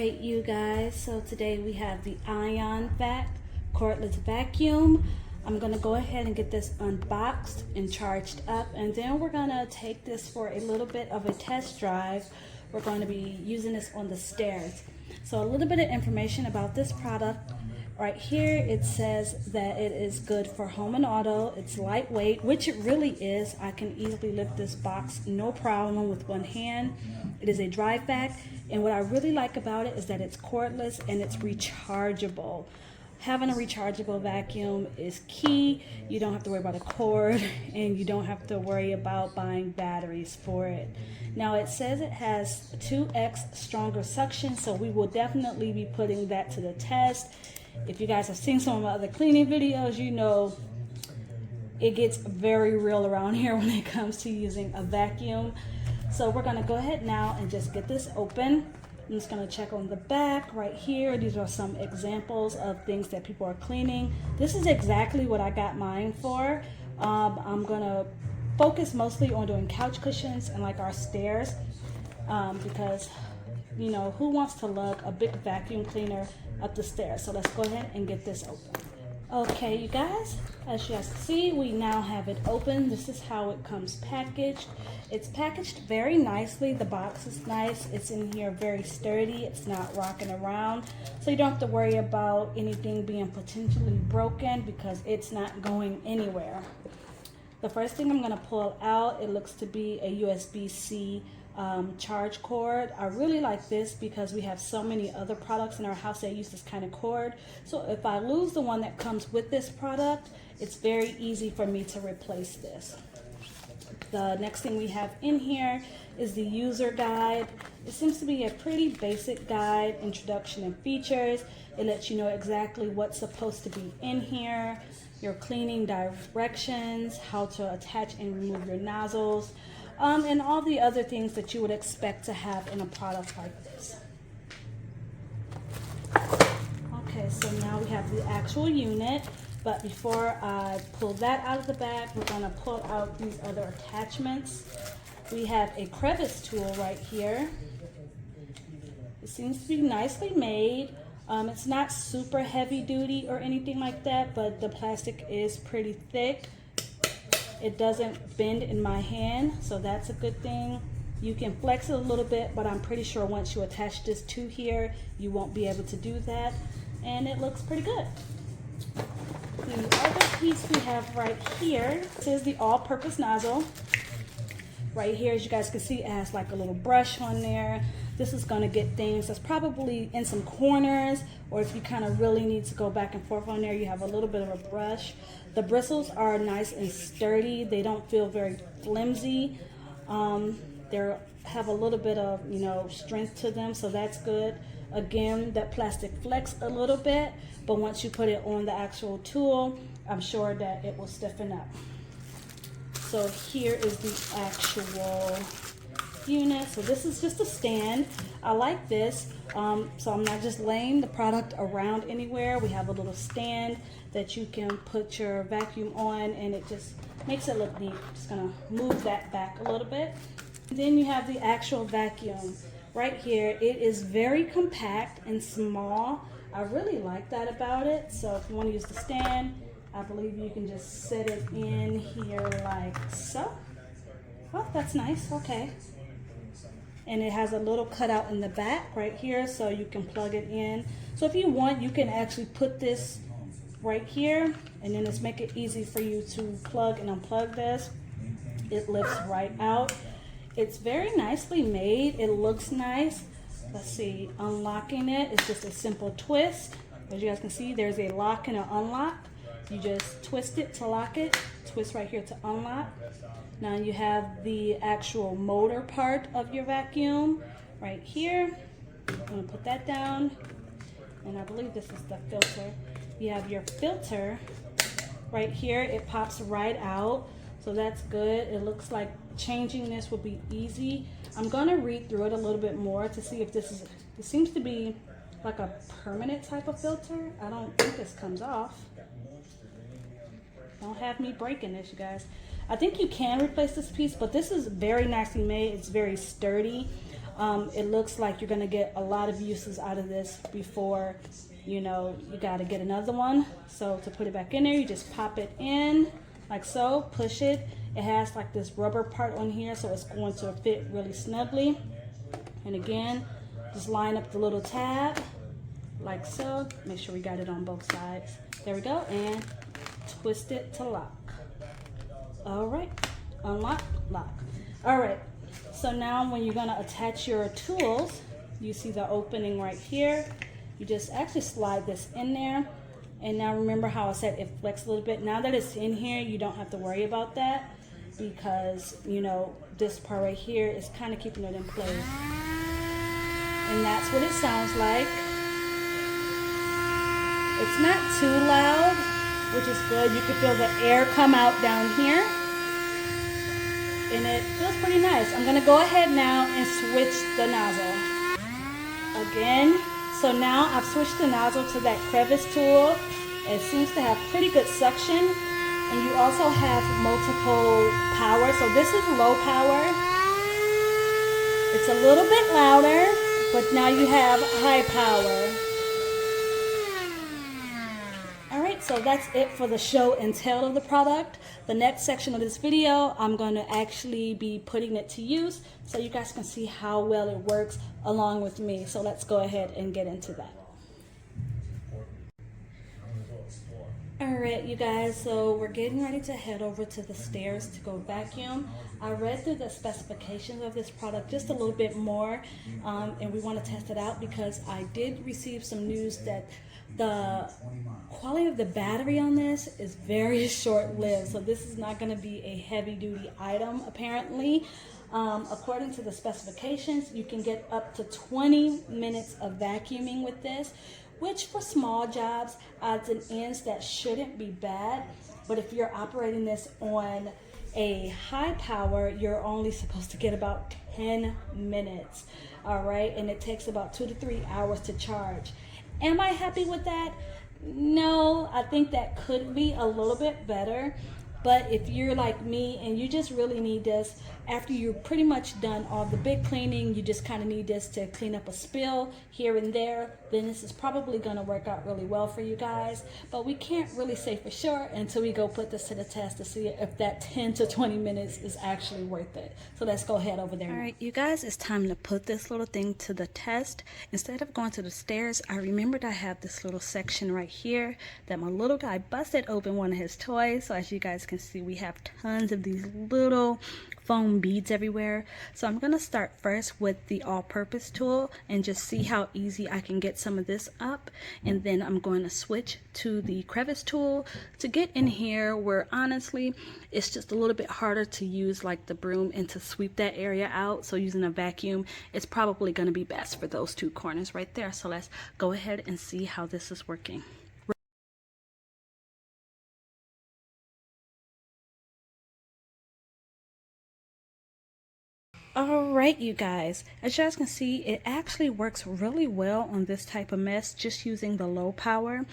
Alright you guys, so today we have the IonVac cordless vacuum. I'm going to go ahead and get this unboxed and charged up, and then we're going to take this for a little bit of a test drive. We're going to be using this on the stairs. So a little bit of information about this product. Right here it says that it is good for home and auto. It's lightweight, which it really is. I can easily lift this box no problem with one hand. It is a dry vac, and what I really like about it is that it's cordless and it's rechargeable. Having a rechargeable vacuum is key. You don't have to worry about a cord, and you don't have to worry about buying batteries for it. Now it says it has 2x stronger suction, so we will definitely be putting that to the test. If you guys have seen some of my other cleaning videos, you know it gets very real around here when it comes to using a vacuum. So we're gonna go ahead now and just get this open. I'm just gonna check on the back right here. These are some examples of things that people are cleaning. This is exactly what I got mine for. I'm gonna focus mostly on doing couch cushions and like our stairs, because you know, who wants to lug a big vacuum cleaner up the stairs? So let's go ahead and get this open. Okay, you guys, as you guys can see, we now have it open. This is how it comes packaged. It's packaged very nicely. The box is nice. It's in here very sturdy. It's not rocking around. So you don't have to worry about anything being potentially broken because it's not going anywhere. The first thing I'm gonna pull out, it looks to be a USB-C charge cord. I really like this because we have so many other products in our house that use this kind of cord. So if I lose the one that comes with this product, it's very easy for me to replace this. The next thing we have in here is the user guide. It seems to be a pretty basic guide, introduction and features. It lets you know exactly what's supposed to be in here, your cleaning directions, how to attach and remove your nozzles, and all the other things that you would expect to have in a product like this. Okay, so now we have the actual unit, but before I pull that out of the bag, we're gonna pull out these other attachments. We have a crevice tool right here. It seems to be nicely made. It's not super heavy duty or anything like that, but the plastic is pretty thick. It doesn't bend in my hand, so that's a good thing. You can flex it a little bit, but I'm pretty sure once you attach this to here, you won't be able to do that. And it looks pretty good. The other piece we have right here is the all-purpose nozzle. Right here, as you guys can see, it has like a little brush on there. This is gonna get things that's probably in some corners, or if you kind of really need to go back and forth on there, you have a little bit of a brush. The bristles are nice and sturdy. They don't feel very flimsy. They have a little bit of, you know, strength to them, so that's good. Again, that plastic flex a little bit, but once you put it on the actual tool, I'm sure that it will stiffen up. So here is the actual unit. So this is just a stand. I like this, so I'm not just laying the product around anywhere. We have a little stand that you can put your vacuum on, and it just makes it look neat. Just gonna move that back a little bit. Then you have the actual vacuum right here. It is very compact and small. I really like that about it. So if you want to use the stand, I believe you can just set it in here like so. Oh, that's nice. Okay. And it has a little cutout in the back right here, so you can plug it in. So if you want, you can actually put this right here, and then it's make it easy for you to plug and unplug this. It lifts right out. It's very nicely made. It looks nice. Let's see, unlocking it is just a simple twist. As you guys can see, there's a lock and an unlock. You just twist it to lock it, twist right here to unlock. Now you have the actual motor part of your vacuum right here. I'm gonna put that down, and I believe this is the filter. You have your filter right here. It pops right out, so that's good. It looks like changing this will be easy. I'm gonna read through it a little bit more to see if this is, it seems to be like a permanent type of filter. I don't think this comes off. Don't have me breaking this, you guys. I think you can replace this piece, but this is very nicely made. It's very sturdy. It looks like you're gonna get a lot of uses out of this before, you know, you gotta get another one. So to put it back in there, you just pop it in like so, push it. It has like this rubber part on here, so it's going to fit really snugly. And again, just line up the little tab like so. Make sure we got it on both sides. There we go, and twist it to lock. All right, unlock, lock. All right, so now when you're gonna attach your tools, you see the opening right here. You just actually slide this in there. And now remember how I said it flex a little bit. Now that it's in here, you don't have to worry about that because, you know, this part right here is kind of keeping it in place. And that's what it sounds like. It's not too loud, which is good. You can feel the air come out down here. And it feels pretty nice. I'm gonna go ahead now and switch the nozzle. Again, so now I've switched the nozzle to that crevice tool. It seems to have pretty good suction. And you also have multiple power. So this is low power. It's a little bit louder, but now you have high power. All right, so that's it for the show and tell of the product. The next section of this video, I'm going to actually be putting it to use so you guys can see how well it works along with me. So let's go ahead and get into that. All right, you guys, so we're getting ready to head over to the stairs to go vacuum. I read through the specifications of this product just a little bit more, and we want to test it out because I did receive some news that the quality of the battery on this is very short-lived. So this is not going to be a heavy-duty item, apparently. According to the specifications, you can get up to 20 minutes of vacuuming with this, which for small jobs, odds and ends, that shouldn't be bad. But if you're operating this on a high power, you're only supposed to get about 10 minutes, all right? And it takes about 2 to 3 hours to charge. Am I happy with that? No, I think that could be a little bit better. But if you're like me and you just really need this, after you're pretty much done all the big cleaning, you just kind of need this to clean up a spill here and there, then this is probably going to work out really well for you guys. But we can't really say for sure until we go put this to the test to see if that 10 to 20 minutes is actually worth it. So let's go ahead over there. All right, you guys, it's time to put this little thing to the test. Instead of going to the stairs, I remembered I have this little section right here that my little guy busted open one of his toys. So as you guys can see, we have tons of these little foam beads everywhere. So I'm going to start first with the all-purpose tool and just see how easy I can get some of this up, and then I'm going to switch to the crevice tool to get in here where honestly it's just a little bit harder to use like the broom and to sweep that area out. So using a vacuum is probably going to be best for those two corners right there. So let's go ahead and see how this is working. Alright, you guys, as you guys can see, it actually works really well on this type of mess just using the low power.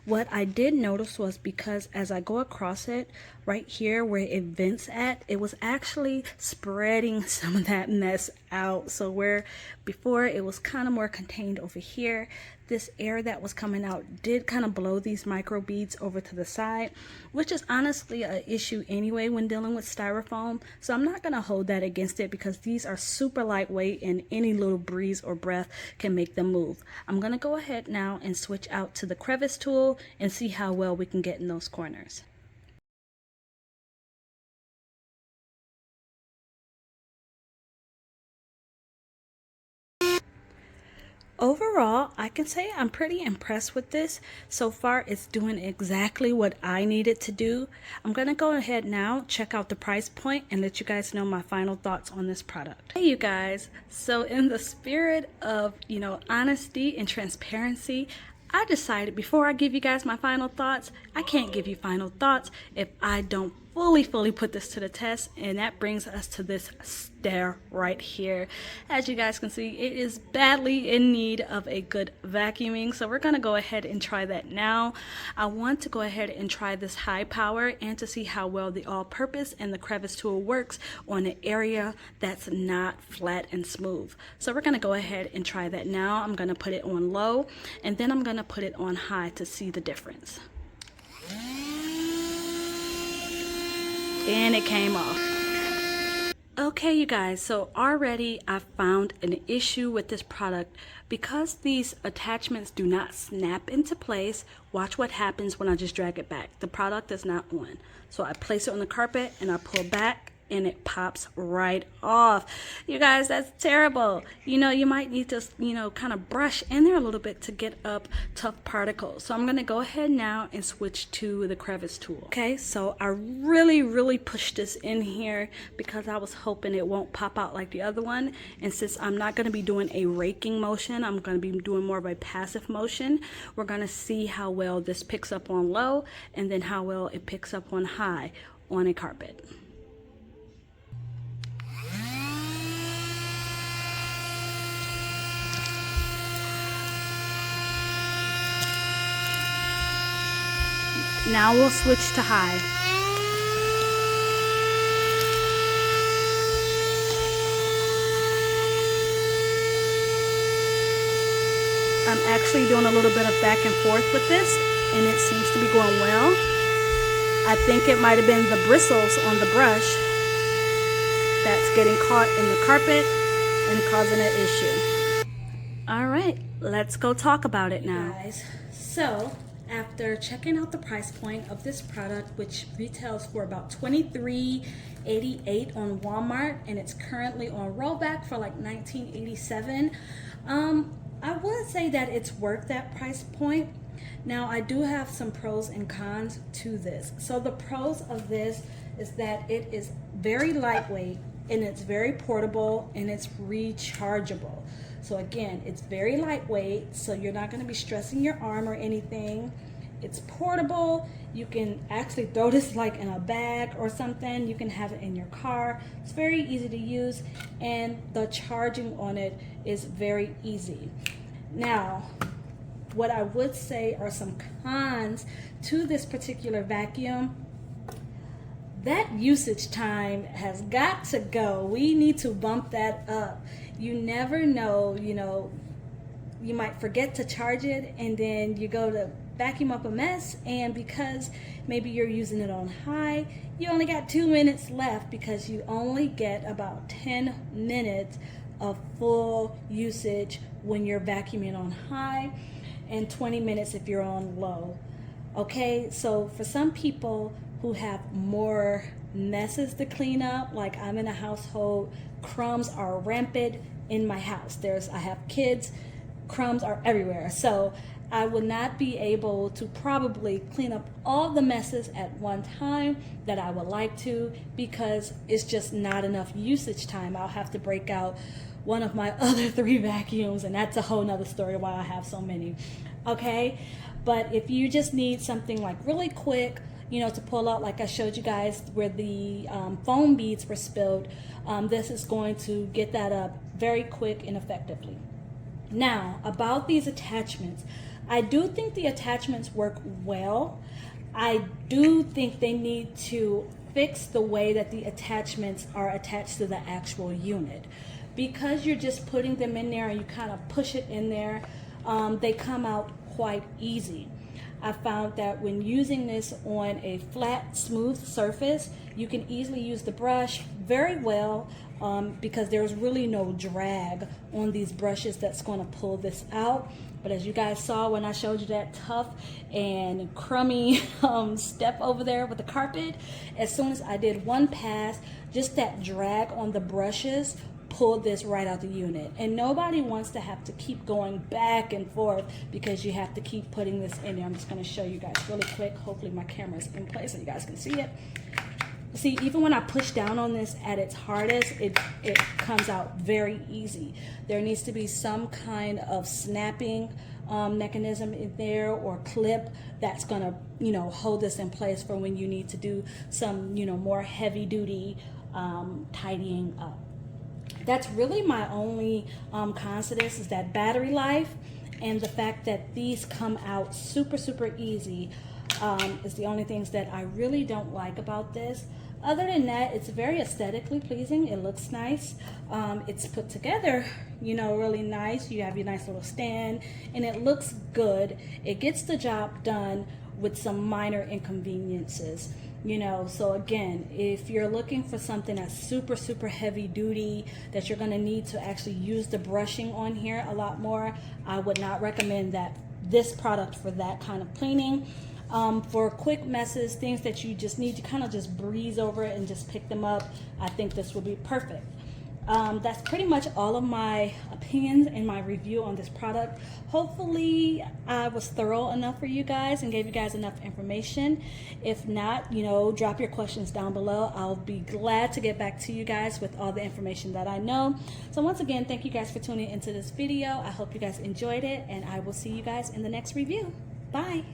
What I did notice was because as I go across it right here where it vents at, it was actually spreading some of that mess out. So where before it was kind of more contained over here, this air that was coming out did kind of blow these micro beads over to the side, which is honestly an issue anyway when dealing with styrofoam. So I'm not going to hold that against it because these are super lightweight and any little breeze or breath can make them move. I'm going to go ahead now and switch out to the crevice tool and see how well we can get in those corners. Overall, I can say I'm pretty impressed with this. So far, it's doing exactly what I needed to do. I'm going to go ahead now, check out the price point, and let you guys know my final thoughts on this product. Hey, you guys. So in the spirit of, honesty and transparency, I decided before I give you guys my final thoughts, I can't give you final thoughts if I don't fully put this to the test, and that brings us to this stair right here. As you guys can see, it is badly in need of a good vacuuming, so we're going to go ahead and try that now. I want to go ahead and try this high power and to see how well the all-purpose and the crevice tool works on an area that's not flat and smooth. So we're going to go ahead and try that now. I'm going to put it on low, and then I'm going to put it on high to see the difference. And it came off. Okay, you guys, so already I found an issue with this product. Because these attachments do not snap into place, watch what happens when I just drag it back. The product is not on. So I place it on the carpet and I pull back and it pops right off. You guys, that's terrible. You know, you might need to, kind of brush in there a little bit to get up tough particles. So I'm gonna go ahead now and switch to the crevice tool. Okay, so I really pushed this in here because I was hoping it won't pop out like the other one. And since I'm not gonna be doing a raking motion, I'm gonna be doing more of a passive motion. We're gonna see how well this picks up on low and then how well it picks up on high on a carpet. Now we'll switch to high. I'm actually doing a little bit of back and forth with this, and it seems to be going well. I think it might have been the bristles on the brush that's getting caught in the carpet and causing an issue. All right, let's go talk about it now. Guys, so after checking out the price point of this product, which retails for about $23.88 on Walmart, and it's currently on rollback for like $19.87, I would say that it's worth that price point. Now, I do have some pros and cons to this. So the pros of this is that it is very lightweight and it's very portable and it's rechargeable. So again, it's very lightweight, so you're not going to be stressing your arm or anything. It's portable. You can actually throw this like in a bag or something. You can have it in your car. It's very easy to use, and the charging on it is very easy. Now, what I would say are some cons to this particular vacuum. That usage time has got to go. We need to bump that up. You never know, you might forget to charge it, and then you go to vacuum up a mess, and because maybe you're using it on high, you only got 2 minutes left because you only get about 10 minutes of full usage when you're vacuuming on high, and 20 minutes if you're on low. Okay, so for some people who have more messes to clean up, like I'm in a household, crumbs are rampant in my house. I have kids, crumbs are everywhere. So I would not be able to probably clean up all the messes at one time that I would like to, because it's just not enough usage time. I'll have to break out one of my other 3 vacuums, and that's a whole nother story why I have so many. Okay, but if you just need something like really quick, to pull out, like I showed you guys where the foam beads were spilled, this is going to get that up very quick and effectively. Now, about these attachments, I do think the attachments work well. I do think they need to fix the way that the attachments are attached to the actual unit. Because you're just putting them in there and you kind of push it in there, they come out quite easy. I found that when using this on a flat, smooth surface, you can easily use the brush very well, because there's really no drag on these brushes that's going to pull this out. But as you guys saw when I showed you that tough and crummy step over there with the carpet, as soon as I did one pass, just that drag on the brushes pulled this right out the unit. And nobody wants to have to keep going back and forth because you have to keep putting this in there. I'm just going to show you guys really quick. Hopefully my camera is in place so you guys can see it. See, even when I push down on this at its hardest, it comes out very easy. There needs to be some kind of snapping mechanism in there, or clip that's gonna, you know, hold this in place for when you need to do some, you know, more heavy duty tidying up. That's really my only cons to this, is that battery life, and the fact that these come out super easy is the only things that I really don't like about this. Other than that, it's very aesthetically pleasing. It looks nice. It's put together, you know, really nice. You have your nice little stand, and it looks good. It gets the job done with some minor inconveniences, you know. So again, if you're looking for something that's super heavy duty, that you're going to need to actually use the brushing on here a lot more, I would not recommend this product for that kind of cleaning. For quick messes, things that you just need to kind of just breeze over it and just pick them up, I think this will be perfect. That's pretty much all of my opinions and my review on this product. Hopefully I was thorough enough for you guys and gave you guys enough information. If not, you know, drop your questions down below. I'll be glad to get back to you guys with all the information that I know. So once again, thank you guys for tuning into this video. I hope you guys enjoyed it, and I will see you guys in the next review. Bye.